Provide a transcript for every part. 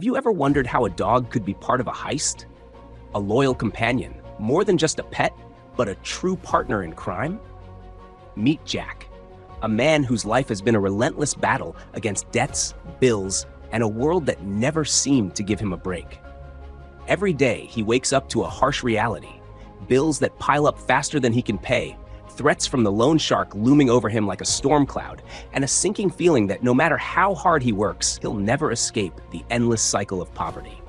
Have you ever wondered how a dog could be part of a heist? A loyal companion, more than just a pet, but a true partner in crime? Meet Jack, a man whose life has been a relentless battle against debts, bills, and a world that never seemed to give him a break. Every day, he wakes up to a harsh reality, bills that pile up faster than he can pay, threats from the loan shark looming over him like a storm cloud, and a sinking feeling that no matter how hard he works, he'll never escape the endless cycle of poverty.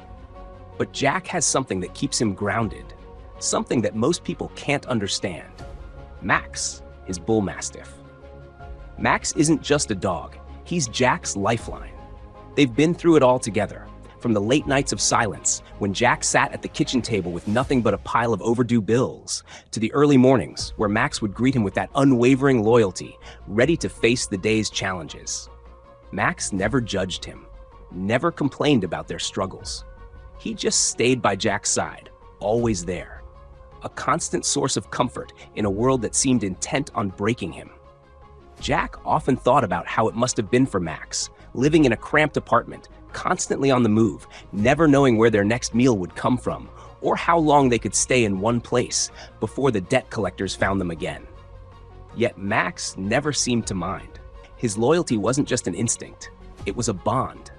But Jack has something that keeps him grounded, something that most people can't understand. Max, his Bullmastiff. Max isn't just a dog, he's Jack's lifeline. They've been through it all together, from the late nights of silence, when Jack sat at the kitchen table with nothing but a pile of overdue bills, to the early mornings where Max would greet him with that unwavering loyalty, ready to face the day's challenges. Max never judged him, never complained about their struggles. He just stayed by Jack's side, always there. A constant source of comfort in a world that seemed intent on breaking him. Jack often thought about how it must have been for Max, living in a cramped apartment, constantly on the move, never knowing where their next meal would come from, or how long they could stay in one place before the debt collectors found them again. Yet Max never seemed to mind. His loyalty wasn't just an instinct, it was a bond,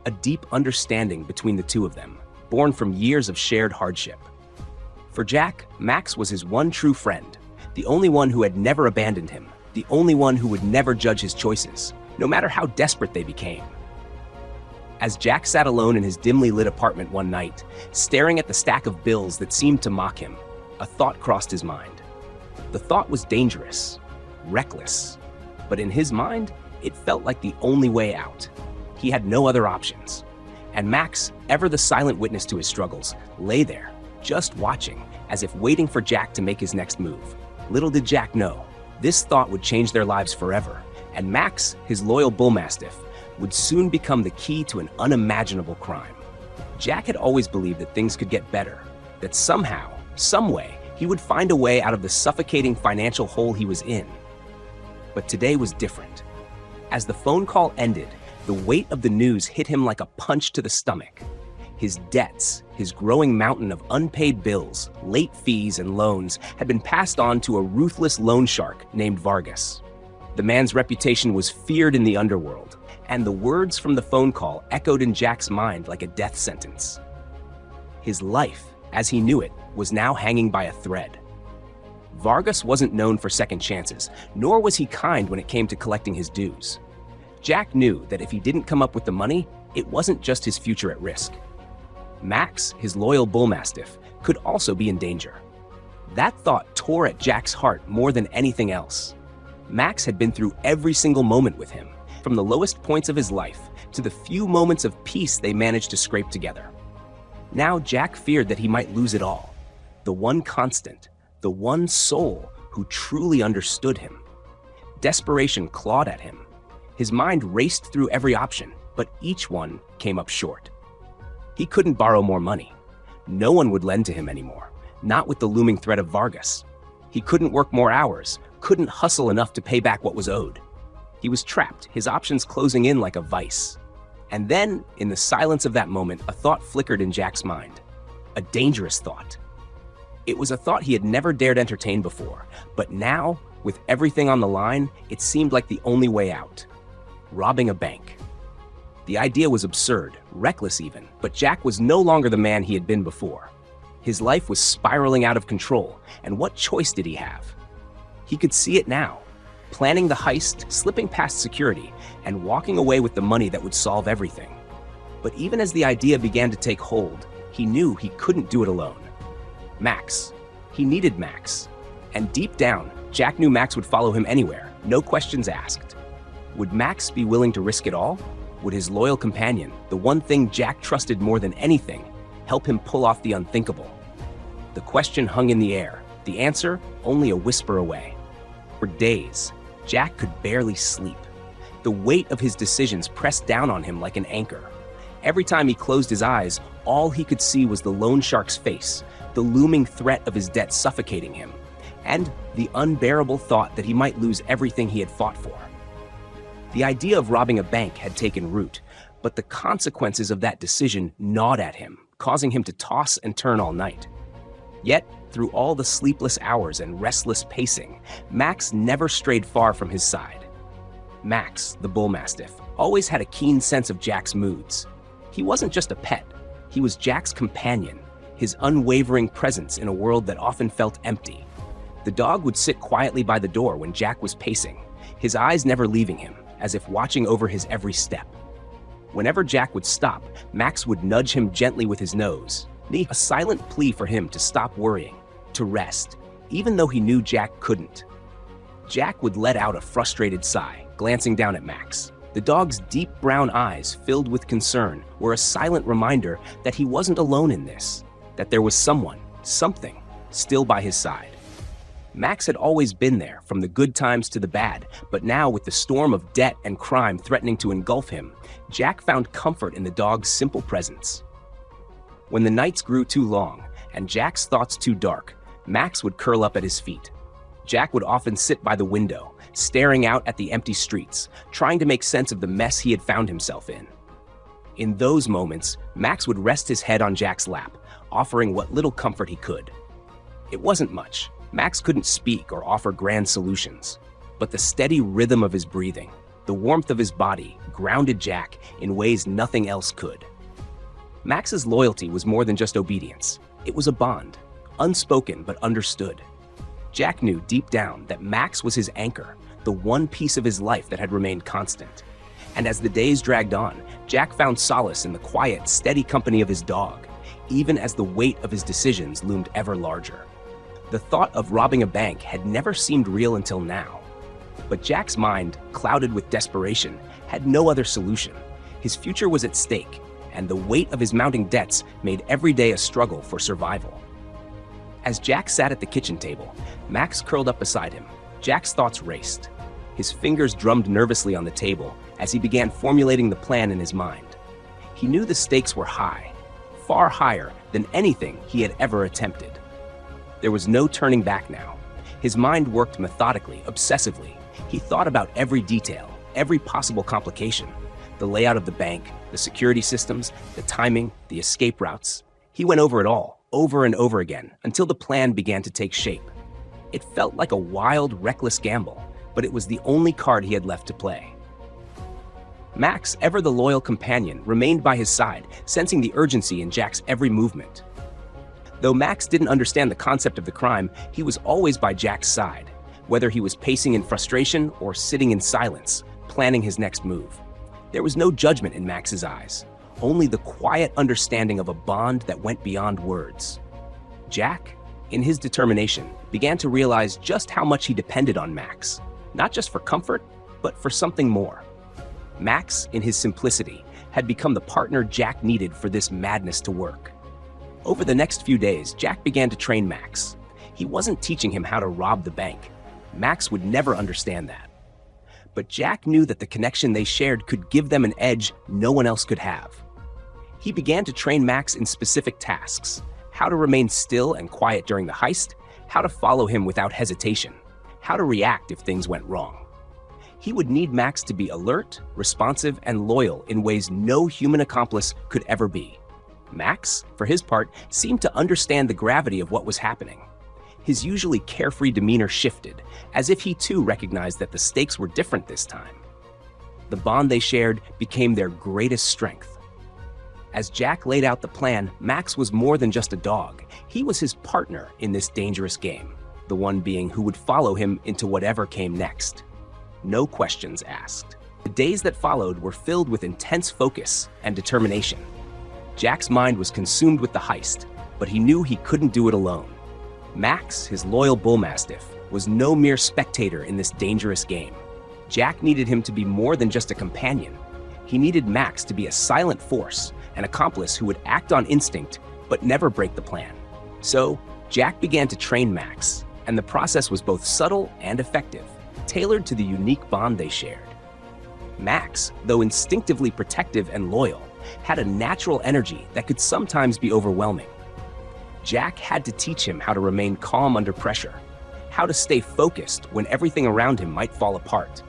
a deep understanding between the two of them, born from years of shared hardship. For Jack, Max was his one true friend, the only one who had never abandoned him, the only one who would never judge his choices, no matter how desperate they became. As Jack sat alone in his dimly lit apartment one night, staring at the stack of bills that seemed to mock him, a thought crossed his mind. The thought was dangerous, reckless, but in his mind, it felt like the only way out. He had no other options. And Max, ever the silent witness to his struggles, lay there, just watching, as if waiting for Jack to make his next move. Little did Jack know, this thought would change their lives forever, and Max, his loyal Bullmastiff, would soon become the key to an unimaginable crime. Jack had always believed that things could get better, that somehow, some way, he would find a way out of the suffocating financial hole he was in. But today was different. As the phone call ended, the weight of the news hit him like a punch to the stomach. His debts, his growing mountain of unpaid bills, late fees, and loans had been passed on to a ruthless loan shark named Vargas. The man's reputation was feared in the underworld, and the words from the phone call echoed in Jack's mind like a death sentence. His life, as he knew it, was now hanging by a thread. Vargas wasn't known for second chances, nor was he kind when it came to collecting his dues. Jack knew that if he didn't come up with the money, it wasn't just his future at risk. Max, his loyal Bullmastiff, could also be in danger. That thought tore at Jack's heart more than anything else. Max had been through every single moment with him, from the lowest points of his life to the few moments of peace they managed to scrape together. Now Jack feared that he might lose it all. The one constant, the one soul who truly understood him. Desperation clawed at him. His mind raced through every option, but each one came up short. He couldn't borrow more money. No one would lend to him anymore, not with the looming threat of Vargas. He couldn't work more hours, couldn't hustle enough to pay back what was owed. He was trapped, his options closing in like a vice. And then, in the silence of that moment, a thought flickered in Jack's mind. A dangerous thought. It was a thought he had never dared entertain before, but now, with everything on the line, it seemed like the only way out. Robbing a bank. The idea was absurd, reckless even, but Jack was no longer the man he had been before. His life was spiraling out of control, and what choice did he have? He could see it now. Planning the heist, slipping past security, and walking away with the money that would solve everything. But even as the idea began to take hold, he knew he couldn't do it alone. Max. He needed Max. And deep down, Jack knew Max would follow him anywhere, no questions asked. Would Max be willing to risk it all? Would his loyal companion, the one thing Jack trusted more than anything, help him pull off the unthinkable? The question hung in the air, the answer only a whisper away. For days, Jack could barely sleep. The weight of his decisions pressed down on him like an anchor. Every time he closed his eyes, all he could see was the loan shark's face, the looming threat of his debt suffocating him, and the unbearable thought that he might lose everything he had fought for. The idea of robbing a bank had taken root, but the consequences of that decision gnawed at him, causing him to toss and turn all night. Yet, through all the sleepless hours and restless pacing, Max never strayed far from his side. Max, the Bullmastiff, always had a keen sense of Jack's moods. He wasn't just a pet, he was Jack's companion, his unwavering presence in a world that often felt empty. The dog would sit quietly by the door when Jack was pacing, his eyes never leaving him, as if watching over his every step. Whenever Jack would stop, Max would nudge him gently with his nose, a silent plea for him to stop worrying, to rest, even though he knew Jack couldn't. Jack would let out a frustrated sigh, glancing down at Max. The dog's deep brown eyes, filled with concern, were a silent reminder that he wasn't alone in this, that there was someone, something, still by his side. Max had always been there, from the good times to the bad, but now with the storm of debt and crime threatening to engulf him, Jack found comfort in the dog's simple presence. When the nights grew too long and Jack's thoughts too dark, Max would curl up at his feet. Jack would often sit by the window, staring out at the empty streets, trying to make sense of the mess he had found himself in. In those moments, Max would rest his head on Jack's lap, offering what little comfort he could. It wasn't much. Max couldn't speak or offer grand solutions, but the steady rhythm of his breathing, the warmth of his body, grounded Jack in ways nothing else could. Max's loyalty was more than just obedience. It was a bond, unspoken but understood. Jack knew deep down that Max was his anchor, the one piece of his life that had remained constant. And as the days dragged on, Jack found solace in the quiet, steady company of his dog, even as the weight of his decisions loomed ever larger. The thought of robbing a bank had never seemed real until now. But Jack's mind, clouded with desperation, had no other solution. His future was at stake, and the weight of his mounting debts made every day a struggle for survival. As Jack sat at the kitchen table, Max curled up beside him. Jack's thoughts raced. His fingers drummed nervously on the table as he began formulating the plan in his mind. He knew the stakes were high, far higher than anything he had ever attempted. There was no turning back now. His mind worked methodically, obsessively. He thought about every detail, every possible complication. The layout of the bank, the security systems, the timing, the escape routes. He went over it all, over and over again, until the plan began to take shape. It felt like a wild, reckless gamble, but it was the only card he had left to play. Max, ever the loyal companion, remained by his side, sensing the urgency in Jack's every movement. Though Max didn't understand the concept of the crime, he was always by Jack's side, whether he was pacing in frustration or sitting in silence, planning his next move. There was no judgment in Max's eyes, only the quiet understanding of a bond that went beyond words. Jack, in his determination, began to realize just how much he depended on Max, not just for comfort, but for something more. Max, in his simplicity, had become the partner Jack needed for this madness to work. Over the next few days, Jack began to train Max. He wasn't teaching him how to rob the bank. Max would never understand that. But Jack knew that the connection they shared could give them an edge no one else could have. He began to train Max in specific tasks: how to remain still and quiet during the heist, how to follow him without hesitation, how to react if things went wrong. He would need Max to be alert, responsive, and loyal in ways no human accomplice could ever be. Max, for his part, seemed to understand the gravity of what was happening. His usually carefree demeanor shifted, as if he too recognized that the stakes were different this time. The bond they shared became their greatest strength. As Jack laid out the plan, Max was more than just a dog. He was his partner in this dangerous game, the one being who would follow him into whatever came next. No questions asked. The days that followed were filled with intense focus and determination. Jack's mind was consumed with the heist, but he knew he couldn't do it alone. Max, his loyal Bullmastiff, was no mere spectator in this dangerous game. Jack needed him to be more than just a companion. He needed Max to be a silent force, an accomplice who would act on instinct but never break the plan. So, Jack began to train Max, and the process was both subtle and effective, tailored to the unique bond they shared. Max, though instinctively protective and loyal, had a natural energy that could sometimes be overwhelming. Jack had to teach him how to remain calm under pressure, how to stay focused when everything around him might fall apart.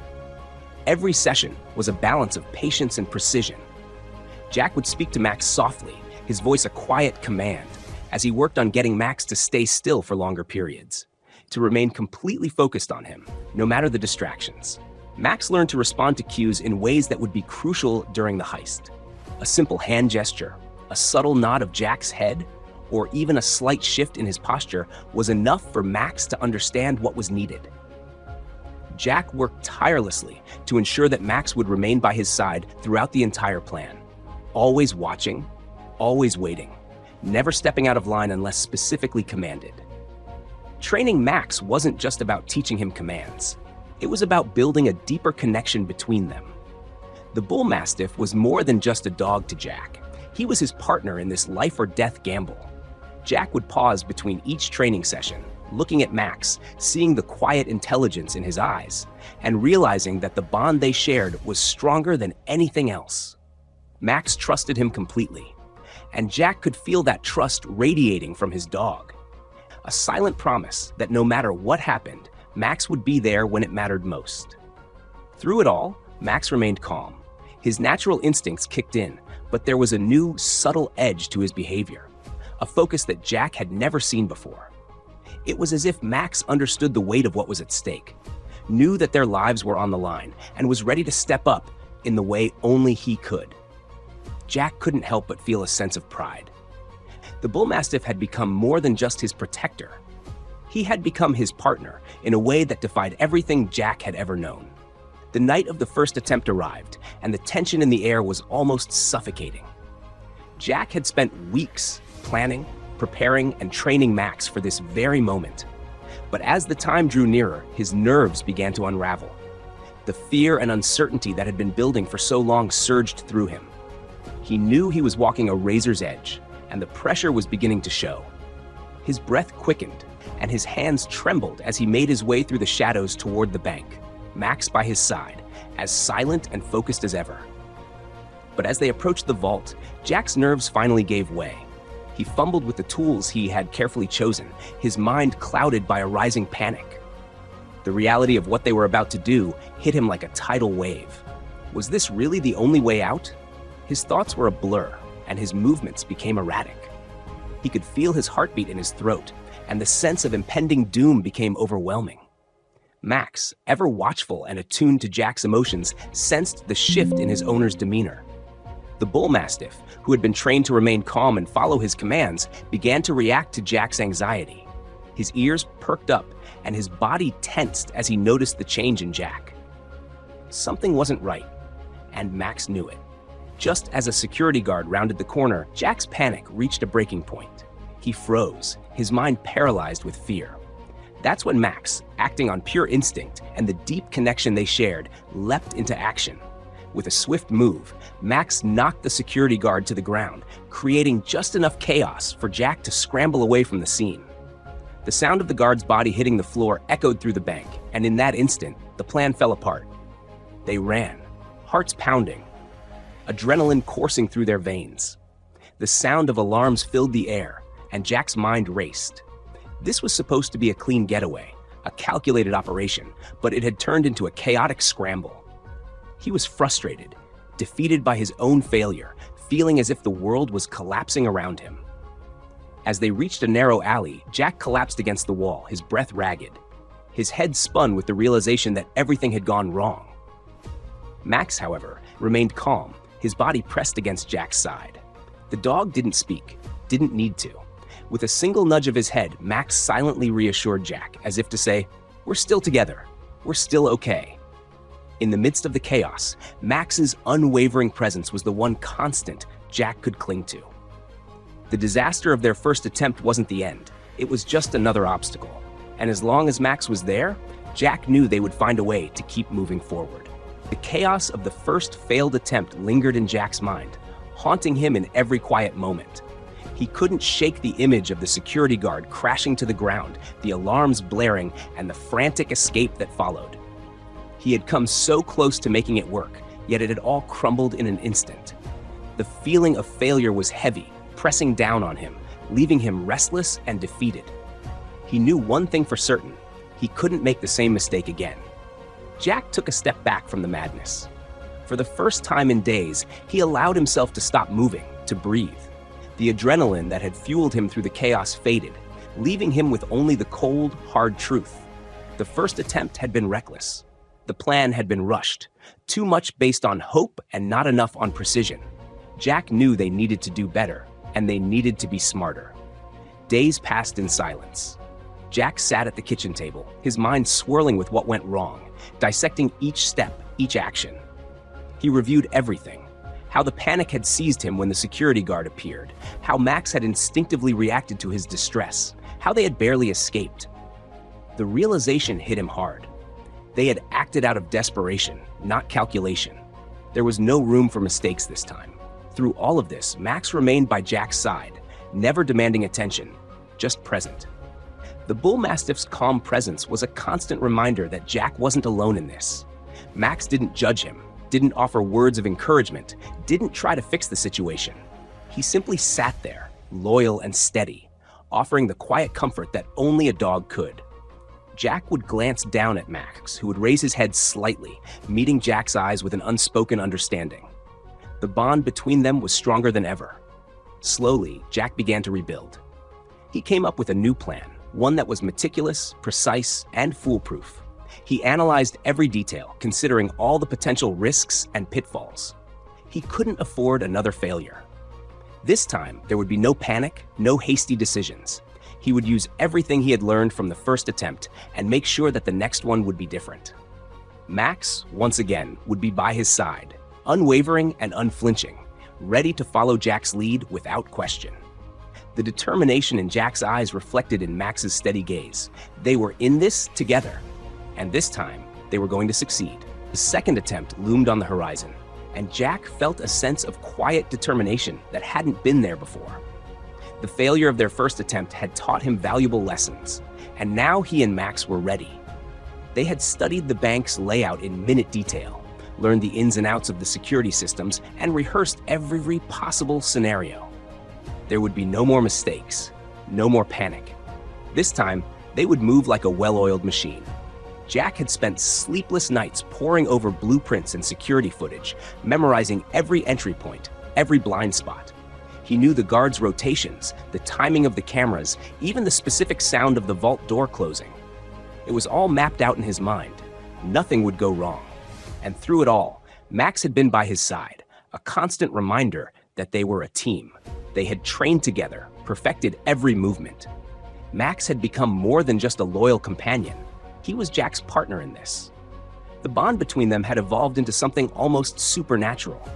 Every session was a balance of patience and precision. Jack would speak to Max softly, his voice a quiet command, as he worked on getting Max to stay still for longer periods, to remain completely focused on him, no matter the distractions. Max learned to respond to cues in ways that would be crucial during the heist. A simple hand gesture, a subtle nod of Jack's head, or even a slight shift in his posture was enough for Max to understand what was needed. Jack worked tirelessly to ensure that Max would remain by his side throughout the entire plan, always watching, always waiting, never stepping out of line unless specifically commanded. Training Max wasn't just about teaching him commands. It was about building a deeper connection between them. The Bullmastiff was more than just a dog to Jack. He was his partner in this life-or-death gamble. Jack would pause between each training session, looking at Max, seeing the quiet intelligence in his eyes, and realizing that the bond they shared was stronger than anything else. Max trusted him completely, and Jack could feel that trust radiating from his dog. A silent promise that no matter what happened, Max would be there when it mattered most. Through it all, Max remained calm. His natural instincts kicked in, but there was a new, subtle edge to his behavior, a focus that Jack had never seen before. It was as if Max understood the weight of what was at stake, knew that their lives were on the line, and was ready to step up in the way only he could. Jack couldn't help but feel a sense of pride. The Bullmastiff had become more than just his protector. He had become his partner in a way that defied everything Jack had ever known. The night of the first attempt arrived, and the tension in the air was almost suffocating. Jack had spent weeks planning, preparing, and training Max for this very moment. But as the time drew nearer, his nerves began to unravel. The fear and uncertainty that had been building for so long surged through him. He knew he was walking a razor's edge, and the pressure was beginning to show. His breath quickened, and his hands trembled as he made his way through the shadows toward the bank, Max by his side, as silent and focused as ever. But as they approached the vault, Jack's nerves finally gave way. He fumbled with the tools he had carefully chosen, his mind clouded by a rising panic. The reality of what they were about to do hit him like a tidal wave. Was this really the only way out? His thoughts were a blur, and his movements became erratic. He could feel his heartbeat in his throat, and the sense of impending doom became overwhelming. Max, ever watchful and attuned to Jack's emotions, sensed the shift in his owner's demeanor. The Bullmastiff, who had been trained to remain calm and follow his commands, began to react to Jack's anxiety. His ears perked up, and his body tensed as he noticed the change in Jack. Something wasn't right, and Max knew it. Just as a security guard rounded the corner, Jack's panic reached a breaking point. He froze, his mind paralyzed with fear. That's when Max, acting on pure instinct and the deep connection they shared, leapt into action. With a swift move, Max knocked the security guard to the ground, creating just enough chaos for Jack to scramble away from the scene. The sound of the guard's body hitting the floor echoed through the bank, and in that instant, the plan fell apart. They ran, hearts pounding, adrenaline coursing through their veins. The sound of alarms filled the air, and Jack's mind raced. This was supposed to be a clean getaway, a calculated operation, but it had turned into a chaotic scramble. He was frustrated, defeated by his own failure, feeling as if the world was collapsing around him. As they reached a narrow alley, Jack collapsed against the wall, his breath ragged. His head spun with the realization that everything had gone wrong. Max, however, remained calm, his body pressed against Jack's side. The dog didn't speak, didn't need to. With a single nudge of his head, Max silently reassured Jack, as if to say, "We're still together. We're still okay." In the midst of the chaos, Max's unwavering presence was the one constant Jack could cling to. The disaster of their first attempt wasn't the end. It was just another obstacle. And as long as Max was there, Jack knew they would find a way to keep moving forward. The chaos of the first failed attempt lingered in Jack's mind, haunting him in every quiet moment. He couldn't shake the image of the security guard crashing to the ground, the alarms blaring, and the frantic escape that followed. He had come so close to making it work, yet it had all crumbled in an instant. The feeling of failure was heavy, pressing down on him, leaving him restless and defeated. He knew one thing for certain: he couldn't make the same mistake again. Jack took a step back from the madness. For the first time in days, he allowed himself to stop moving, to breathe. The adrenaline that had fueled him through the chaos faded, leaving him with only the cold, hard truth. The first attempt had been reckless. The plan had been rushed, too much based on hope and not enough on precision. Jack knew they needed to do better, and they needed to be smarter. Days passed in silence. Jack sat at the kitchen table, his mind swirling with what went wrong, dissecting each step, each action. He reviewed everything: how the panic had seized him when the security guard appeared, how Max had instinctively reacted to his distress, how they had barely escaped. The realization hit him hard. They had acted out of desperation, not calculation. There was no room for mistakes this time. Through all of this, Max remained by Jack's side, never demanding attention, just present. The Bullmastiff's calm presence was a constant reminder that Jack wasn't alone in this. Max didn't judge him, didn't offer words of encouragement, didn't try to fix the situation. He simply sat there, loyal and steady, offering the quiet comfort that only a dog could. Jack would glance down at Max, who would raise his head slightly, meeting Jack's eyes with an unspoken understanding. The bond between them was stronger than ever. Slowly, Jack began to rebuild. He came up with a new plan, one that was meticulous, precise, and foolproof. He analyzed every detail, considering all the potential risks and pitfalls. He couldn't afford another failure. This time, there would be no panic, no hasty decisions. He would use everything he had learned from the first attempt and make sure that the next one would be different. Max, once again, would be by his side, unwavering and unflinching, ready to follow Jack's lead without question. The determination in Jack's eyes reflected in Max's steady gaze. They were in this together, and this time, they were going to succeed. The second attempt loomed on the horizon, and Jack felt a sense of quiet determination that hadn't been there before. The failure of their first attempt had taught him valuable lessons, and now he and Max were ready. They had studied the bank's layout in minute detail, learned the ins and outs of the security systems, and rehearsed every possible scenario. There would be no more mistakes, no more panic. This time, they would move like a well-oiled machine. Jack had spent sleepless nights poring over blueprints and security footage, memorizing every entry point, every blind spot. He knew the guards' rotations, the timing of the cameras, even the specific sound of the vault door closing. It was all mapped out in his mind. Nothing would go wrong. And through it all, Max had been by his side, a constant reminder that they were a team. They had trained together, perfected every movement. Max had become more than just a loyal companion. He was Jack's partner in this. The bond between them had evolved into something almost supernatural.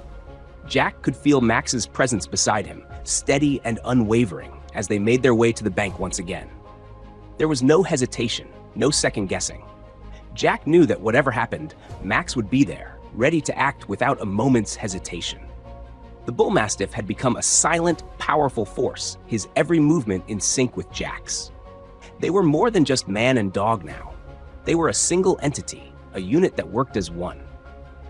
Jack could feel Max's presence beside him, steady and unwavering, as they made their way to the bank once again. There was no hesitation, no second guessing. Jack knew that whatever happened, Max would be there, ready to act without a moment's hesitation. The Bullmastiff had become a silent, powerful force, his every movement in sync with Jack's. They were more than just man and dog now. They were a single entity, a unit that worked as one.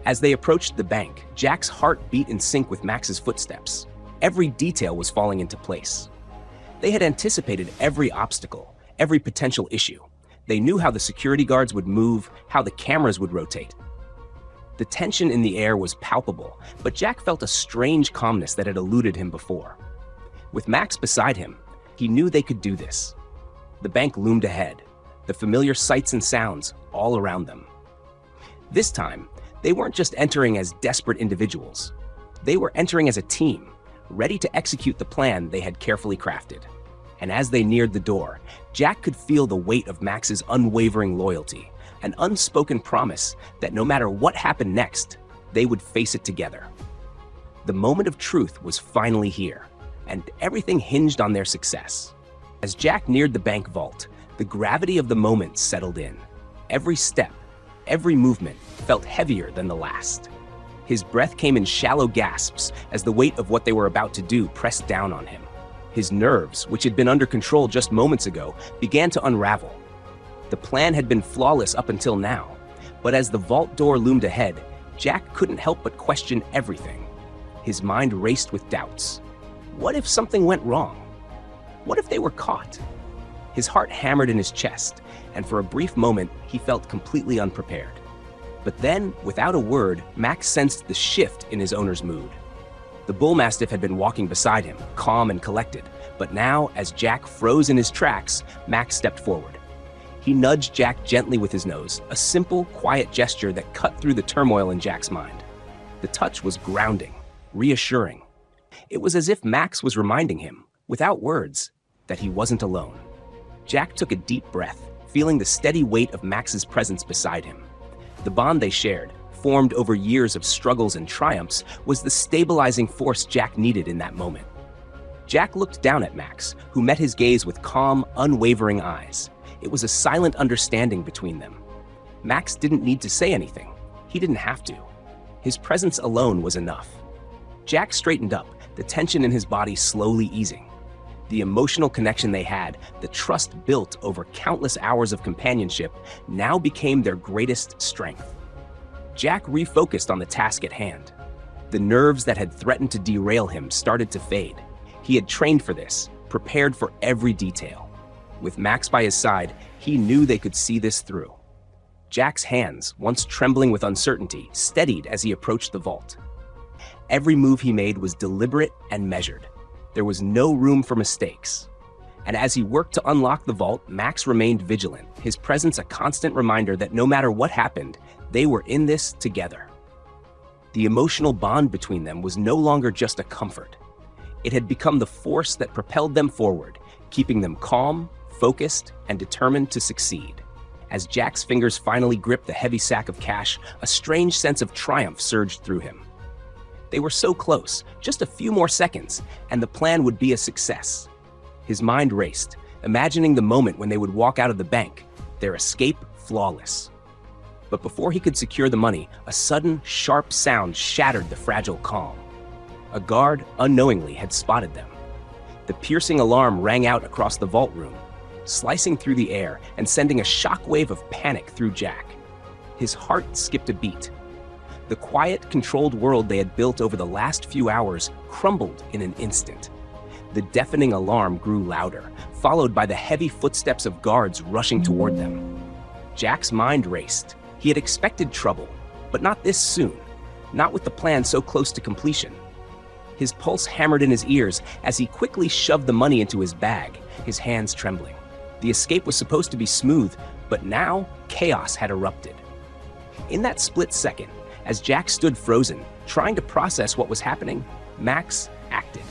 As they approached the bank, Jack's heart beat in sync with Max's footsteps. Every detail was falling into place. They had anticipated every obstacle, every potential issue. They knew how the security guards would move, how the cameras would rotate. The tension in the air was palpable, but Jack felt a strange calmness that had eluded him before. With Max beside him, he knew they could do this. The bank loomed ahead, the familiar sights and sounds all around them. This time, they weren't just entering as desperate individuals. They were entering as a team, ready to execute the plan they had carefully crafted. And as they neared the door, Jack could feel the weight of Max's unwavering loyalty, an unspoken promise that no matter what happened next, they would face it together. The moment of truth was finally here, and everything hinged on their success. As Jack neared the bank vault, the gravity of the moment settled in. Every step, every movement felt heavier than the last. His breath came in shallow gasps as the weight of what they were about to do pressed down on him. His nerves, which had been under control just moments ago, began to unravel. The plan had been flawless up until now, but as the vault door loomed ahead, Jack couldn't help but question everything. His mind raced with doubts. What if something went wrong? What if they were caught? His heart hammered in his chest, and for a brief moment, he felt completely unprepared. But then, without a word, Max sensed the shift in his owner's mood. The Bullmastiff had been walking beside him, calm and collected, but now, as Jack froze in his tracks, Max stepped forward. He nudged Jack gently with his nose, a simple, quiet gesture that cut through the turmoil in Jack's mind. The touch was grounding, reassuring. It was as if Max was reminding him, without words, that he wasn't alone. Jack took a deep breath, feeling the steady weight of Max's presence beside him. The bond they shared, formed over years of struggles and triumphs, was the stabilizing force Jack needed in that moment. Jack looked down at Max, who met his gaze with calm, unwavering eyes. It was a silent understanding between them. Max didn't need to say anything. He didn't have to. His presence alone was enough. Jack straightened up, the tension in his body slowly easing. The emotional connection they had, the trust built over countless hours of companionship, now became their greatest strength. Jack refocused on the task at hand. The nerves that had threatened to derail him started to fade. He had trained for this, prepared for every detail. With Max by his side, he knew they could see this through. Jack's hands, once trembling with uncertainty, steadied as he approached the vault. Every move he made was deliberate and measured. There was no room for mistakes. And as he worked to unlock the vault, Max remained vigilant, his presence a constant reminder that no matter what happened, they were in this together. The emotional bond between them was no longer just a comfort. It had become the force that propelled them forward, keeping them calm, focused, and determined to succeed. As Jack's fingers finally gripped the heavy sack of cash, a strange sense of triumph surged through him. They were so close, just a few more seconds, and the plan would be a success. His mind raced, imagining the moment when they would walk out of the bank, their escape flawless. But before he could secure the money, a sudden, sharp sound shattered the fragile calm. A guard, unknowingly, had spotted them. The piercing alarm rang out across the vault room, slicing through the air and sending a shockwave of panic through Jack. His heart skipped a beat. The quiet, controlled world they had built over the last few hours crumbled in an instant. The deafening alarm grew louder, followed by the heavy footsteps of guards rushing toward them. Jack's mind raced. He had expected trouble, but not this soon, not with the plan so close to completion. His pulse hammered in his ears as he quickly shoved the money into his bag, his hands trembling. The escape was supposed to be smooth, but now chaos had erupted. In that split second, as Jack stood frozen, trying to process what was happening, Max acted.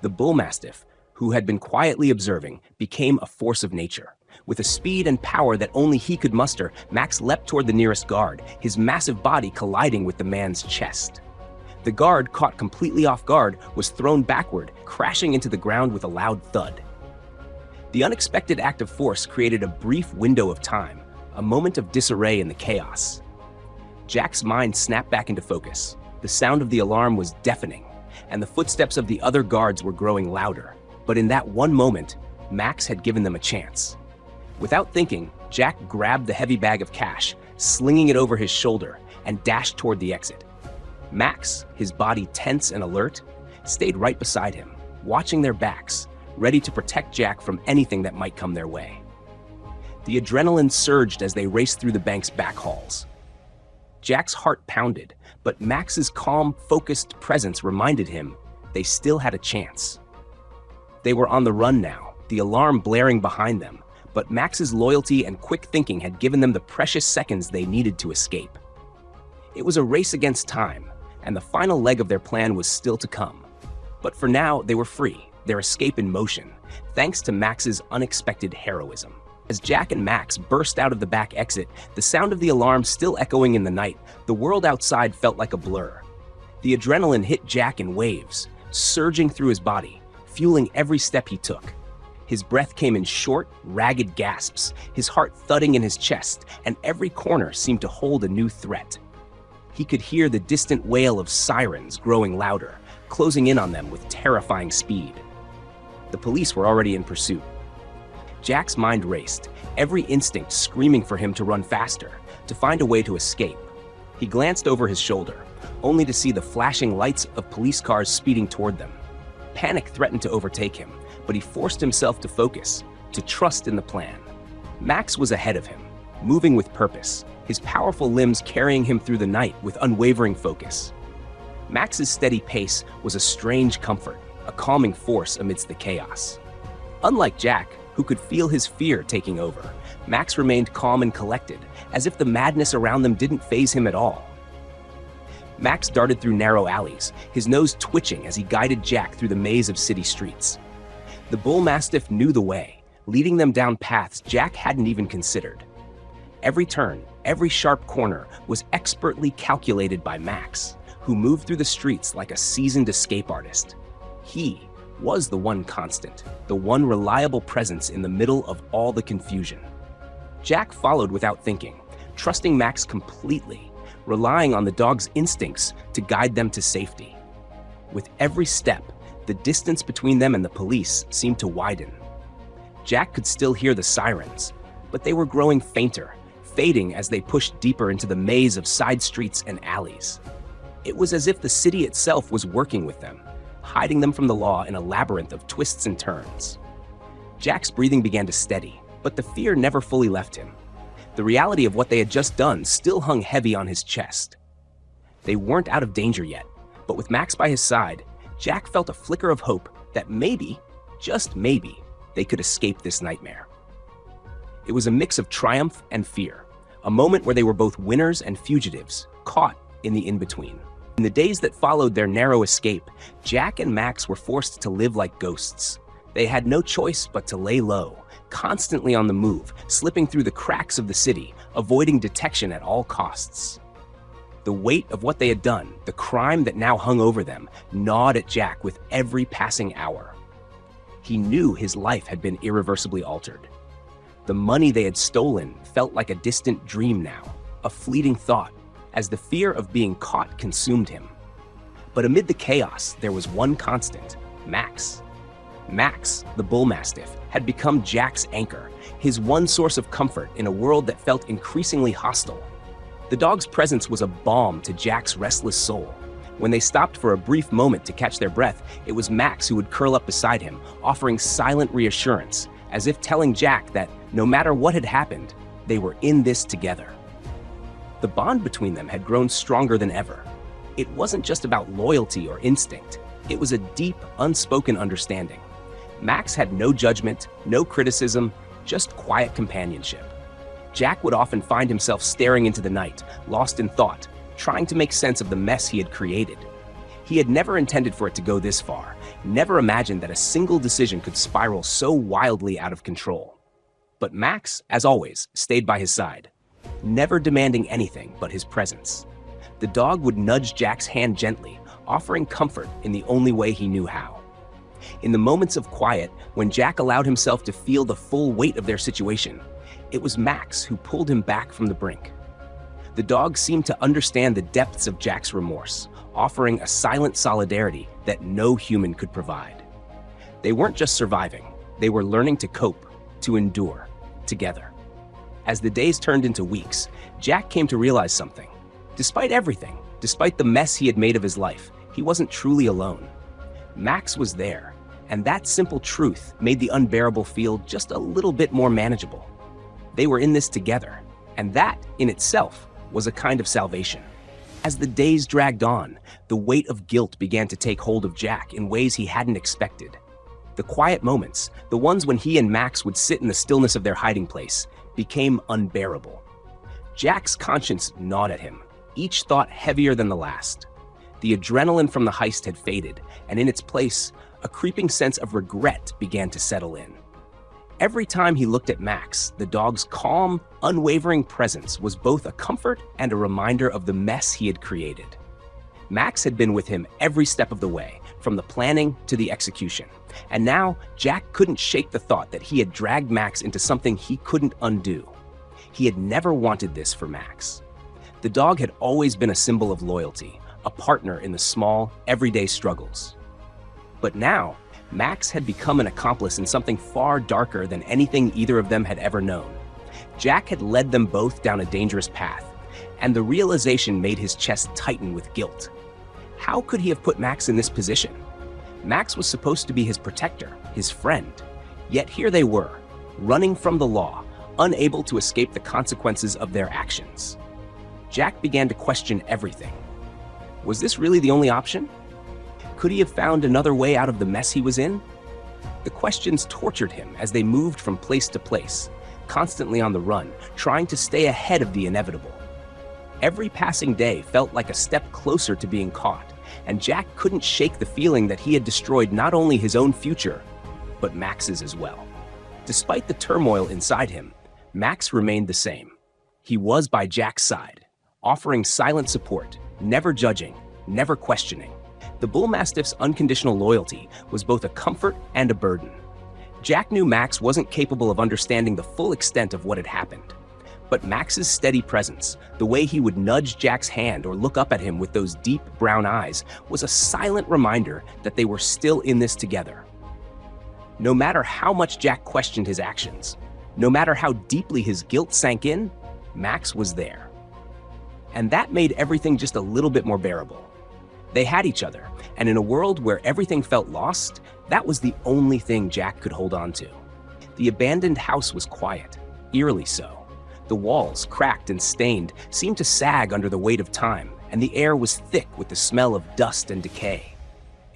The Bullmastiff, who had been quietly observing, became a force of nature. With a speed and power that only he could muster, Max leapt toward the nearest guard, his massive body colliding with the man's chest. The guard, caught completely off guard, was thrown backward, crashing into the ground with a loud thud. The unexpected act of force created a brief window of time, a moment of disarray in the chaos. Jack's mind snapped back into focus. The sound of the alarm was deafening, and the footsteps of the other guards were growing louder. But in that one moment, Max had given them a chance. Without thinking, Jack grabbed the heavy bag of cash, slinging it over his shoulder, and dashed toward the exit. Max, his body tense and alert, stayed right beside him, watching their backs, ready to protect Jack from anything that might come their way. The adrenaline surged as they raced through the bank's back halls. Jack's heart pounded, but Max's calm, focused presence reminded him they still had a chance. They were on the run now, the alarm blaring behind them, but Max's loyalty and quick thinking had given them the precious seconds they needed to escape. It was a race against time, and the final leg of their plan was still to come. But for now, they were free, their escape in motion, thanks to Max's unexpected heroism. As Jack and Max burst out of the back exit, the sound of the alarm still echoing in the night, the world outside felt like a blur. The adrenaline hit Jack in waves, surging through his body, fueling every step he took. His breath came in short, ragged gasps, his heart thudding in his chest, and every corner seemed to hold a new threat. He could hear the distant wail of sirens growing louder, closing in on them with terrifying speed. The police were already in pursuit. Jack's mind raced, every instinct screaming for him to run faster, to find a way to escape. He glanced over his shoulder, only to see the flashing lights of police cars speeding toward them. Panic threatened to overtake him, but he forced himself to focus, to trust in the plan. Max was ahead of him, moving with purpose, his powerful limbs carrying him through the night with unwavering focus. Max's steady pace was a strange comfort, a calming force amidst the chaos. Unlike Jack, who could feel his fear taking over, Max remained calm and collected, as if the madness around them didn't faze him at all. Max darted through narrow alleys, his nose twitching as he guided Jack through the maze of city streets. The Bullmastiff knew the way, leading them down paths Jack hadn't even considered. Every turn, every sharp corner was expertly calculated by Max, who moved through the streets like a seasoned escape artist. He was the one constant, the one reliable presence in the middle of all the confusion. Jack followed without thinking, trusting Max completely, relying on the dog's instincts to guide them to safety. With every step, the distance between them and the police seemed to widen. Jack could still hear the sirens, but they were growing fainter, fading as they pushed deeper into the maze of side streets and alleys. It was as if the city itself was working with them, hiding them from the law in a labyrinth of twists and turns. Jack's breathing began to steady, but the fear never fully left him. The reality of what they had just done still hung heavy on his chest. They weren't out of danger yet, but with Max by his side, Jack felt a flicker of hope that maybe, just maybe, they could escape this nightmare. It was a mix of triumph and fear, a moment where they were both winners and fugitives, caught in the in-between. In the days that followed their narrow escape, Jack and Max were forced to live like ghosts. They had no choice but to lay low, constantly on the move, slipping through the cracks of the city, avoiding detection at all costs. The weight of what they had done, the crime that now hung over them, gnawed at Jack with every passing hour. He knew his life had been irreversibly altered. The money they had stolen felt like a distant dream now, a fleeting thought, as the fear of being caught consumed him. But amid the chaos, there was one constant: Max. Max, the Bullmastiff, had become Jack's anchor, his one source of comfort in a world that felt increasingly hostile. The dog's presence was a balm to Jack's restless soul. When they stopped for a brief moment to catch their breath, it was Max who would curl up beside him, offering silent reassurance, as if telling Jack that no matter what had happened, they were in this together. The bond between them had grown stronger than ever. It wasn't just about loyalty or instinct. It was a deep, unspoken understanding. Max had no judgment, no criticism, just quiet companionship. Jack would often find himself staring into the night, lost in thought, trying to make sense of the mess he had created. He had never intended for it to go this far, never imagined that a single decision could spiral so wildly out of control. But Max, as always, stayed by his side, never demanding anything but his presence. The dog would nudge Jack's hand gently, offering comfort in the only way he knew how. In the moments of quiet, when Jack allowed himself to feel the full weight of their situation, it was Max who pulled him back from the brink. The dog seemed to understand the depths of Jack's remorse, offering a silent solidarity that no human could provide. They weren't just surviving, they were learning to cope, to endure, together. As the days turned into weeks, Jack came to realize something. Despite everything, despite the mess he had made of his life, he wasn't truly alone. Max was there, and that simple truth made the unbearable feel just a little bit more manageable. They were in this together, and that, in itself, was a kind of salvation. As the days dragged on, the weight of guilt began to take hold of Jack in ways he hadn't expected. The quiet moments, the ones when he and Max would sit in the stillness of their hiding place, became unbearable. Jack's conscience gnawed at him, each thought heavier than the last. The adrenaline from the heist had faded, and in its place, a creeping sense of regret began to settle in. Every time he looked at Max, the dog's calm, unwavering presence was both a comfort and a reminder of the mess he had created. Max had been with him every step of the way, from the planning to the execution. And now, Jack couldn't shake the thought that he had dragged Max into something he couldn't undo. He had never wanted this for Max. The dog had always been a symbol of loyalty, a partner in the small, everyday struggles. But now, Max had become an accomplice in something far darker than anything either of them had ever known. Jack had led them both down a dangerous path, and the realization made his chest tighten with guilt. How could he have put Max in this position? Max was supposed to be his protector, his friend. Yet here they were, running from the law, unable to escape the consequences of their actions. Jack began to question everything. Was this really the only option? Could he have found another way out of the mess he was in? The questions tortured him as they moved from place to place, constantly on the run, trying to stay ahead of the inevitable. Every passing day felt like a step closer to being caught, and Jack couldn't shake the feeling that he had destroyed not only his own future, but Max's as well. Despite the turmoil inside him, Max remained the same. He was by Jack's side, offering silent support, never judging, never questioning. The Bullmastiff's unconditional loyalty was both a comfort and a burden. Jack knew Max wasn't capable of understanding the full extent of what had happened. But Max's steady presence, the way he would nudge Jack's hand or look up at him with those deep brown eyes, was a silent reminder that they were still in this together. No matter how much Jack questioned his actions, no matter how deeply his guilt sank in, Max was there. And that made everything just a little bit more bearable. They had each other, and in a world where everything felt lost, that was the only thing Jack could hold on to. The abandoned house was quiet, eerily so. The walls, cracked and stained, seemed to sag under the weight of time, and the air was thick with the smell of dust and decay.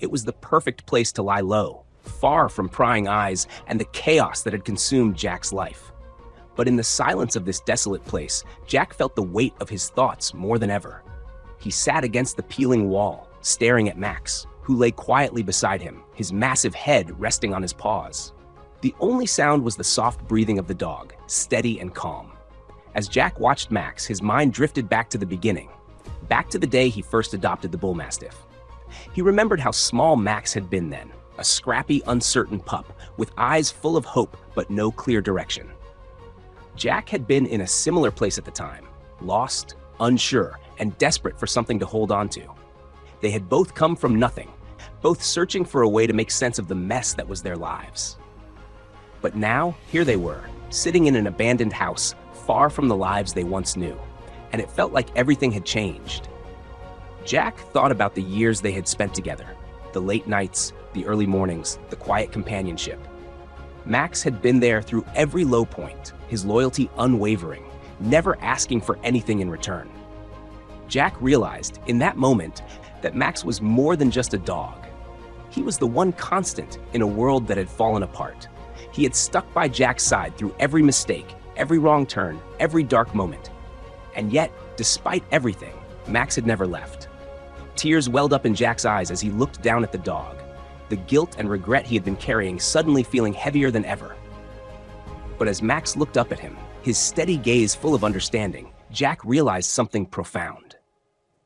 It was the perfect place to lie low, far from prying eyes and the chaos that had consumed Jack's life. But in the silence of this desolate place, Jack felt the weight of his thoughts more than ever. He sat against the peeling wall, staring at Max, who lay quietly beside him, his massive head resting on his paws. The only sound was the soft breathing of the dog, steady and calm. As Jack watched Max, his mind drifted back to the beginning, back to the day he first adopted the Bullmastiff. He remembered how small Max had been then, a scrappy, uncertain pup, with eyes full of hope but no clear direction. Jack had been in a similar place at the time, lost, unsure, and desperate for something to hold on to. They had both come from nothing, both searching for a way to make sense of the mess that was their lives. But now, here they were, sitting in an abandoned house, far from the lives they once knew, and it felt like everything had changed. Jack thought about the years they had spent together, the late nights, the early mornings, the quiet companionship. Max had been there through every low point, his loyalty unwavering, never asking for anything in return. Jack realized, in that moment, that Max was more than just a dog. He was the one constant in a world that had fallen apart. He had stuck by Jack's side through every mistake, every wrong turn, every dark moment. And yet, despite everything, Max had never left. Tears welled up in Jack's eyes as he looked down at the dog, the guilt and regret he had been carrying suddenly feeling heavier than ever. But as Max looked up at him, his steady gaze full of understanding, Jack realized something profound.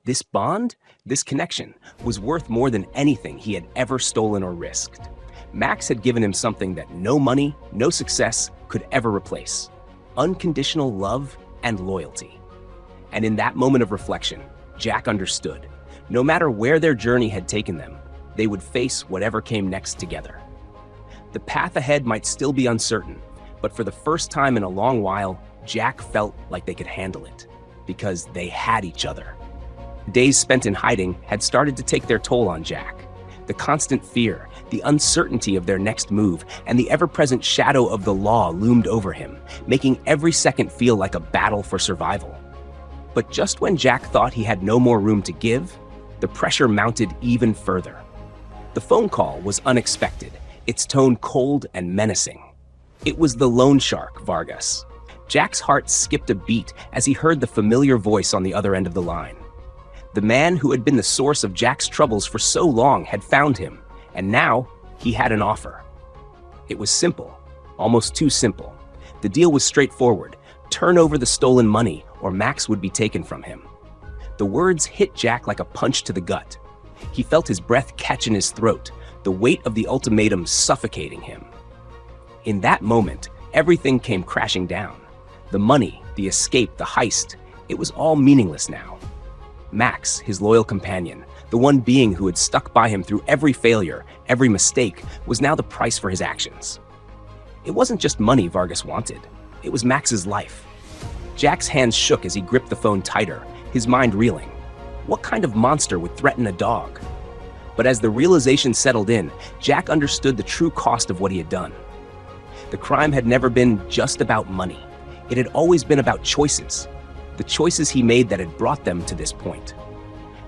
This bond, this connection, was worth more than anything he had ever stolen or risked. Max had given him something that no money, no success could ever replace: unconditional love and loyalty. And in that moment of reflection, Jack understood. No matter where their journey had taken them, they would face whatever came next together. The path ahead might still be uncertain, but for the first time in a long while, Jack felt like they could handle it, because they had each other. Days spent in hiding had started to take their toll on Jack. The constant fear, the uncertainty of their next move, and the ever-present shadow of the law loomed over him, making every second feel like a battle for survival. But just when Jack thought he had no more room to give, the pressure mounted even further. The phone call was unexpected, its tone cold and menacing. It was the loan shark, Vargas. Jack's heart skipped a beat as he heard the familiar voice on the other end of the line. The man who had been the source of Jack's troubles for so long had found him, and now he had an offer. It was simple, almost too simple. The deal was straightforward: turn over the stolen money or Max would be taken from him. The words hit Jack like a punch to the gut. He felt his breath catch in his throat, the weight of the ultimatum suffocating him. In that moment, everything came crashing down. The money, the escape, the heist, it was all meaningless now. Max, his loyal companion, the one being who had stuck by him through every failure, every mistake, was now the price for his actions. It wasn't just money Vargas wanted. It was Max's life. Jack's hands shook as he gripped the phone tighter, his mind reeling. What kind of monster would threaten a dog? But as the realization settled in, Jack understood the true cost of what he had done. The crime had never been just about money. It had always been about choices, the choices he made that had brought them to this point.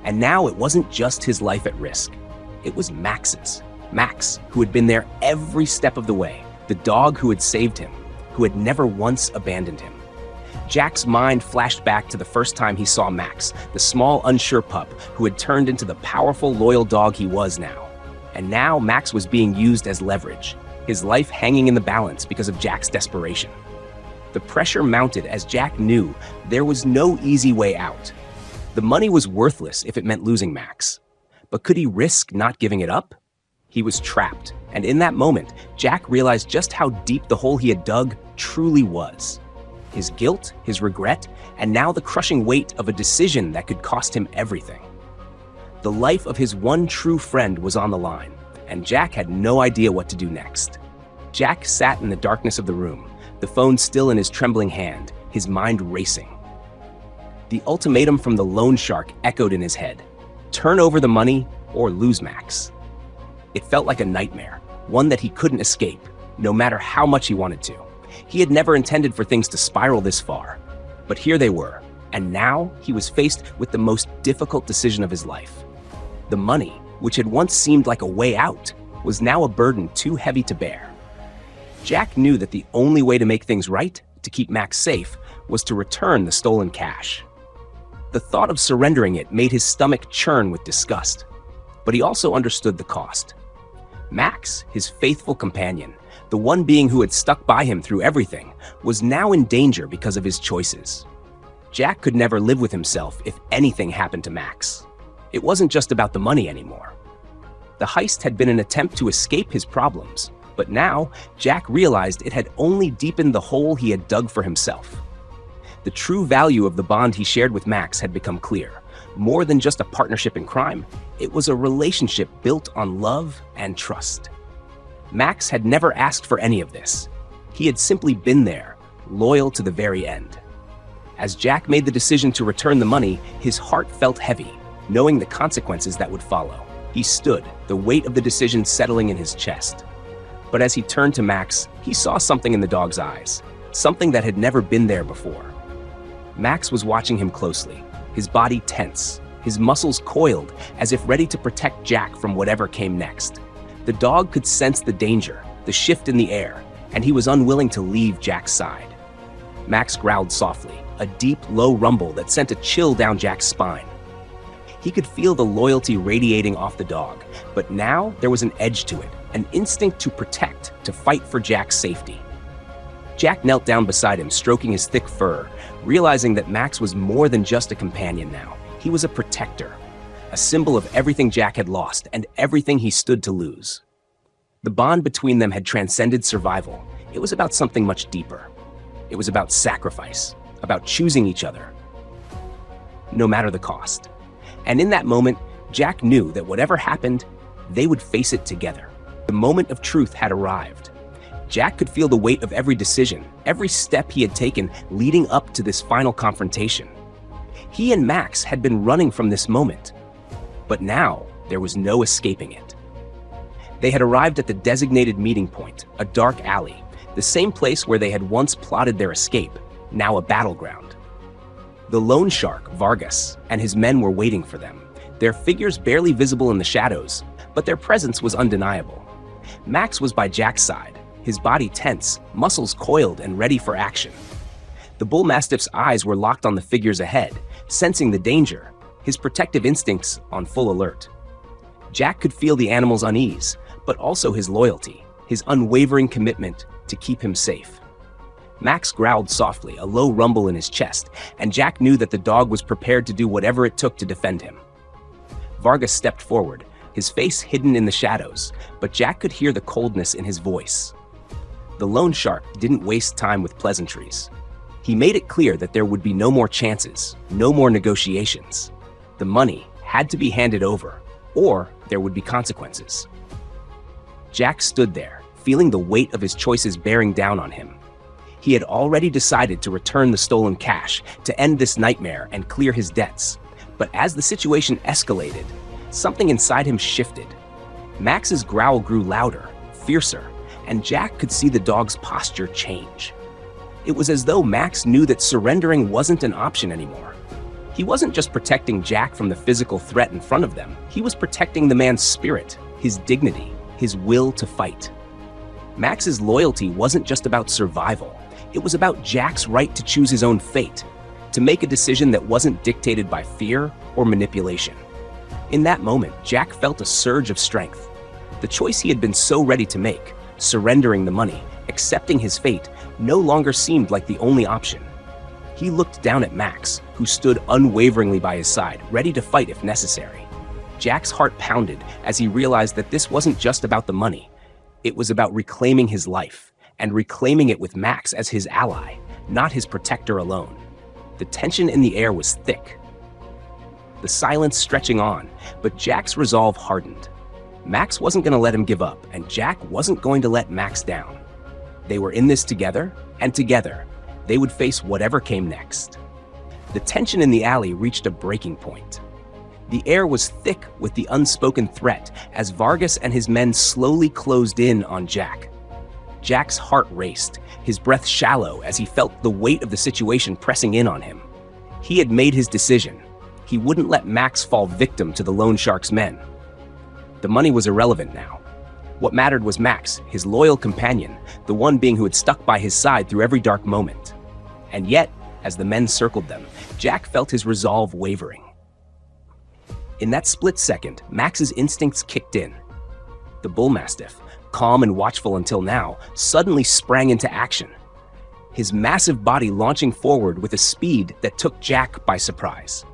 And now it wasn't just his life at risk. It was Max's. Max, who had been there every step of the way, the dog who had saved him, who had never once abandoned him. Jack's mind flashed back to the first time he saw Max, the small, unsure pup who had turned into the powerful, loyal dog he was now. And now Max was being used as leverage, his life hanging in the balance because of Jack's desperation. The pressure mounted as Jack knew there was no easy way out. The money was worthless if it meant losing Max. But could he risk not giving it up? He was trapped, and in that moment, Jack realized just how deep the hole he had dug truly was. His guilt, his regret, and now the crushing weight of a decision that could cost him everything. The life of his one true friend was on the line, and Jack had no idea what to do next. Jack sat in the darkness of the room, the phone still in his trembling hand, his mind racing. The ultimatum from the loan shark echoed in his head: turn over the money or lose Max. It felt like a nightmare, one that he couldn't escape, no matter how much he wanted to. He had never intended for things to spiral this far, but here they were, and now he was faced with the most difficult decision of his life. The money, which had once seemed like a way out, was now a burden too heavy to bear. Jack knew that the only way to make things right, to keep Max safe, was to return the stolen cash. The thought of surrendering it made his stomach churn with disgust, but he also understood the cost. Max, his faithful companion, the one being who had stuck by him through everything, was now in danger because of his choices. Jack could never live with himself if anything happened to Max. It wasn't just about the money anymore. The heist had been an attempt to escape his problems, but now Jack realized it had only deepened the hole he had dug for himself. The true value of the bond he shared with Max had become clear. More than just a partnership in crime, it was a relationship built on love and trust. Max had never asked for any of this. He had simply been there, loyal to the very end. As Jack made the decision to return the money, his heart felt heavy, knowing the consequences that would follow. He stood, the weight of the decision settling in his chest. But as he turned to Max, he saw something in the dog's eyes, something that had never been there before. Max was watching him closely, his body tense, his muscles coiled as if ready to protect Jack from whatever came next. The dog could sense the danger, the shift in the air, and he was unwilling to leave Jack's side. Max growled softly, a deep, low rumble that sent a chill down Jack's spine. He could feel the loyalty radiating off the dog, but now there was an edge to it, an instinct to protect, to fight for Jack's safety. Jack knelt down beside him, stroking his thick fur, realizing that Max was more than just a companion now. He was a protector, a symbol of everything Jack had lost and everything he stood to lose. The bond between them had transcended survival. It was about something much deeper. It was about sacrifice, about choosing each other, no matter the cost. And in that moment, Jack knew that whatever happened, they would face it together. The moment of truth had arrived. Jack could feel the weight of every decision, every step he had taken leading up to this final confrontation. He and Max had been running from this moment, but now there was no escaping it. They had arrived at the designated meeting point, a dark alley, the same place where they had once plotted their escape, now a battleground. The loan shark, Vargas, and his men were waiting for them, their figures barely visible in the shadows, but their presence was undeniable. Max was by Jack's side, his body tense, muscles coiled and ready for action. The Bullmastiff's eyes were locked on the figures ahead, sensing the danger, his protective instincts on full alert. Jack could feel the animal's unease, but also his loyalty, his unwavering commitment to keep him safe. Max growled softly, a low rumble in his chest, and Jack knew that the dog was prepared to do whatever it took to defend him. Vargas stepped forward, his face hidden in the shadows, but Jack could hear the coldness in his voice. The loan shark didn't waste time with pleasantries. He made it clear that there would be no more chances, no more negotiations. The money had to be handed over, or there would be consequences. Jack stood there, feeling the weight of his choices bearing down on him. He had already decided to return the stolen cash, to end this nightmare and clear his debts. But as the situation escalated, something inside him shifted. Max's growl grew louder, fiercer, and Jack could see the dog's posture change. It was as though Max knew that surrendering wasn't an option anymore. He wasn't just protecting Jack from the physical threat in front of them. He was protecting the man's spirit, his dignity, his will to fight. Max's loyalty wasn't just about survival. It was about Jack's right to choose his own fate, to make a decision that wasn't dictated by fear or manipulation. In that moment, Jack felt a surge of strength. The choice he had been so ready to make, surrendering the money, accepting his fate, no longer seemed like the only option. He looked down at Max, who stood unwaveringly by his side, ready to fight if necessary. Jack's heart pounded as he realized that this wasn't just about the money. It was about reclaiming his life, and reclaiming it with Max as his ally, not his protector alone. The tension in the air was thick, the silence stretching on, but Jack's resolve hardened. Max wasn't going to let him give up, and Jack wasn't going to let Max down. They were in this together, and together, they would face whatever came next. The tension in the alley reached a breaking point. The air was thick with the unspoken threat as Vargas and his men slowly closed in on Jack. Jack's heart raced, his breath shallow as he felt the weight of the situation pressing in on him. He had made his decision. He wouldn't let Max fall victim to the loan shark's men. The money was irrelevant now. What mattered was Max, his loyal companion, the one being who had stuck by his side through every dark moment. And yet, as the men circled them, Jack felt his resolve wavering. In that split second, Max's instincts kicked in. The Bullmastiff, calm and watchful until now, suddenly sprang into action, his massive body launching forward with a speed that took Jack by surprise.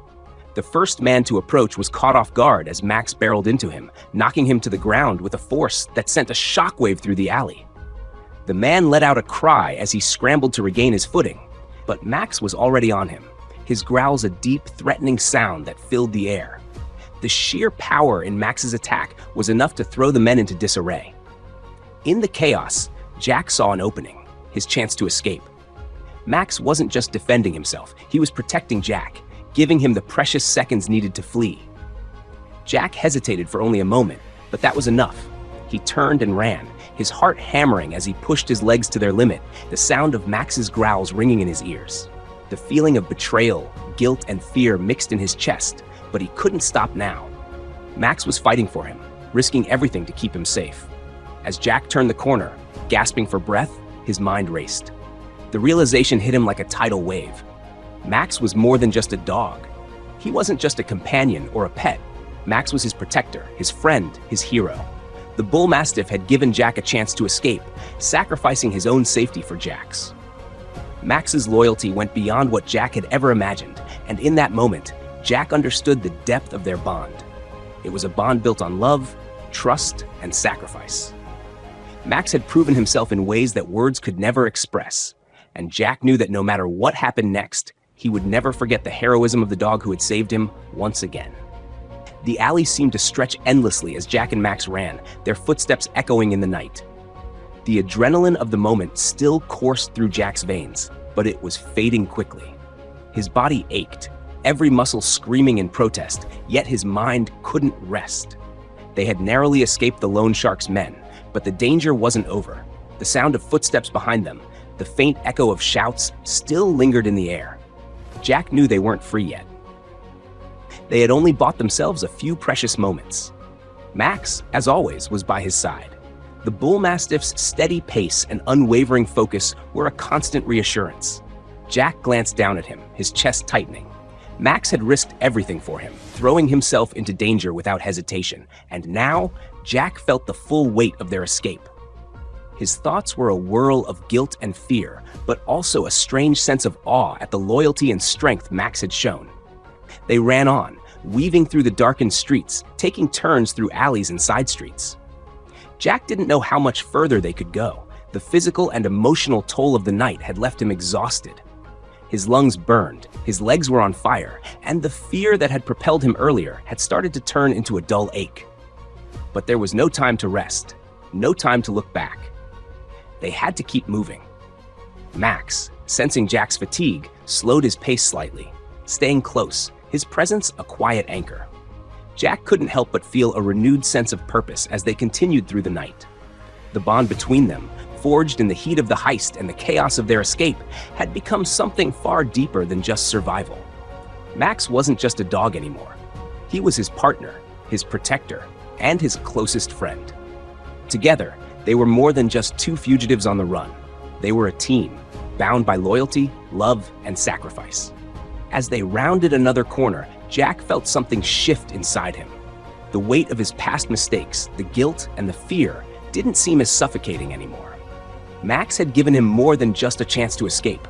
The first man to approach was caught off guard as Max barreled into him, knocking him to the ground with a force that sent a shockwave through the alley. The man let out a cry as he scrambled to regain his footing, but Max was already on him, his growls a deep, threatening sound that filled the air. The sheer power in Max's attack was enough to throw the men into disarray. In the chaos, Jack saw an opening, his chance to escape. Max wasn't just defending himself, he was protecting Jack, giving him the precious seconds needed to flee. Jack hesitated for only a moment, but that was enough. He turned and ran, his heart hammering as he pushed his legs to their limit, the sound of Max's growls ringing in his ears. The feeling of betrayal, guilt, and fear mixed in his chest, but he couldn't stop now. Max was fighting for him, risking everything to keep him safe. As Jack turned the corner, gasping for breath, his mind raced. The realization hit him like a tidal wave. Max was more than just a dog. He wasn't just a companion or a pet. Max was his protector, his friend, his hero. The Bullmastiff had given Jack a chance to escape, sacrificing his own safety for Jack's. Max's loyalty went beyond what Jack had ever imagined, and in that moment, Jack understood the depth of their bond. It was a bond built on love, trust, and sacrifice. Max had proven himself in ways that words could never express, and Jack knew that no matter what happened next, he would never forget the heroism of the dog who had saved him once again. The alley seemed to stretch endlessly as Jack and Max ran, their footsteps echoing in the night. The adrenaline of the moment still coursed through Jack's veins, but it was fading quickly. His body ached, every muscle screaming in protest, yet his mind couldn't rest. They had narrowly escaped the loan shark's men, but the danger wasn't over. The sound of footsteps behind them, the faint echo of shouts, still lingered in the air. Jack knew they weren't free yet. They had only bought themselves a few precious moments. Max, as always, was by his side. The Bullmastiff's steady pace and unwavering focus were a constant reassurance. Jack glanced down at him, his chest tightening. Max had risked everything for him, throwing himself into danger without hesitation, and now Jack felt the full weight of their escape. His thoughts were a whirl of guilt and fear, but also a strange sense of awe at the loyalty and strength Max had shown. They ran on, weaving through the darkened streets, taking turns through alleys and side streets. Jack didn't know how much further they could go. The physical and emotional toll of the night had left him exhausted. His lungs burned, his legs were on fire, and the fear that had propelled him earlier had started to turn into a dull ache. But there was no time to rest, no time to look back. They had to keep moving. Max, sensing Jack's fatigue, slowed his pace slightly, staying close, his presence a quiet anchor. Jack couldn't help but feel a renewed sense of purpose as they continued through the night. The bond between them, forged in the heat of the heist and the chaos of their escape, had become something far deeper than just survival. Max wasn't just a dog anymore. He was his partner, his protector, and his closest friend. Together, they were more than just two fugitives on the run. They were a team, bound by loyalty, love, and sacrifice. As they rounded another corner, Jack felt something shift inside him. The weight of his past mistakes, the guilt, and the fear didn't seem as suffocating anymore. Max had given him more than just a chance to escape.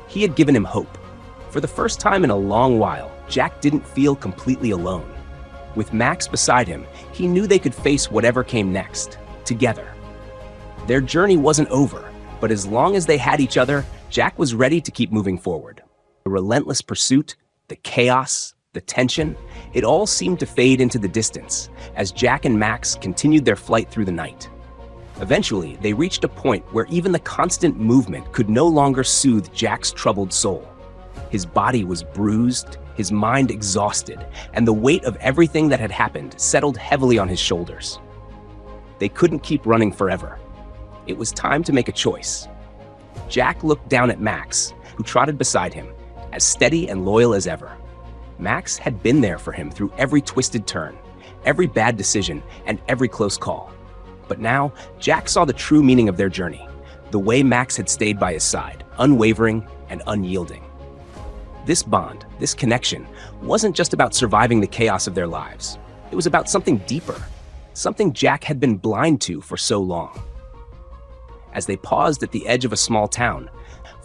He had given him hope. For the first time in a long while, Jack didn't feel completely alone. With Max beside him, he knew they could face whatever came next, together. Their journey wasn't over, but as long as they had each other, Jack was ready to keep moving forward. The relentless pursuit, the chaos, the tension, it all seemed to fade into the distance as Jack and Max continued their flight through the night. Eventually, they reached a point where even the constant movement could no longer soothe Jack's troubled soul. His body was bruised, his mind exhausted, and the weight of everything that had happened settled heavily on his shoulders. They couldn't keep running forever. It was time to make a choice. Jack looked down at Max, who trotted beside him, as steady and loyal as ever. Max had been there for him through every twisted turn, every bad decision, and every close call. But now, Jack saw the true meaning of their journey, the way Max had stayed by his side, unwavering and unyielding. This bond, this connection, wasn't just about surviving the chaos of their lives. It was about something deeper, something Jack had been blind to for so long. As they paused at the edge of a small town,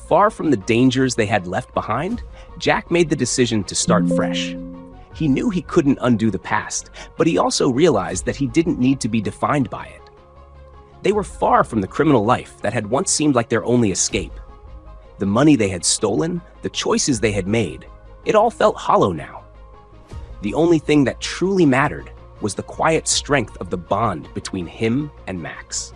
far from the dangers they had left behind, Jack made the decision to start fresh. He knew he couldn't undo the past, but he also realized that he didn't need to be defined by it. They were far from the criminal life that had once seemed like their only escape. The money they had stolen, the choices they had made, it all felt hollow now. The only thing that truly mattered was the quiet strength of the bond between him and Max.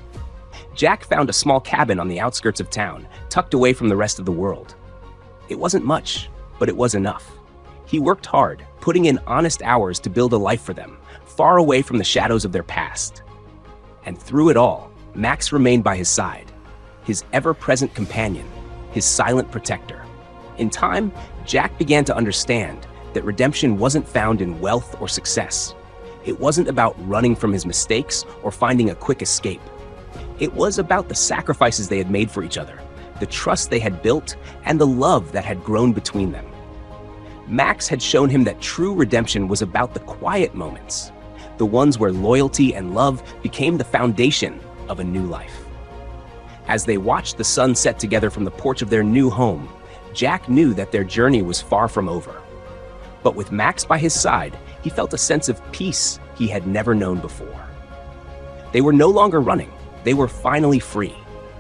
Jack found a small cabin on the outskirts of town, tucked away from the rest of the world. It wasn't much, but it was enough. He worked hard, putting in honest hours to build a life for them, far away from the shadows of their past. And through it all, Max remained by his side, his ever-present companion, his silent protector. In time, Jack began to understand that redemption wasn't found in wealth or success. It wasn't about running from his mistakes or finding a quick escape. It was about the sacrifices they had made for each other, the trust they had built, and the love that had grown between them. Max had shown him that true redemption was about the quiet moments, the ones where loyalty and love became the foundation of a new life. As they watched the sun set together from the porch of their new home, Jack knew that their journey was far from over. But with Max by his side, he felt a sense of peace he had never known before. They were no longer running. They were finally free.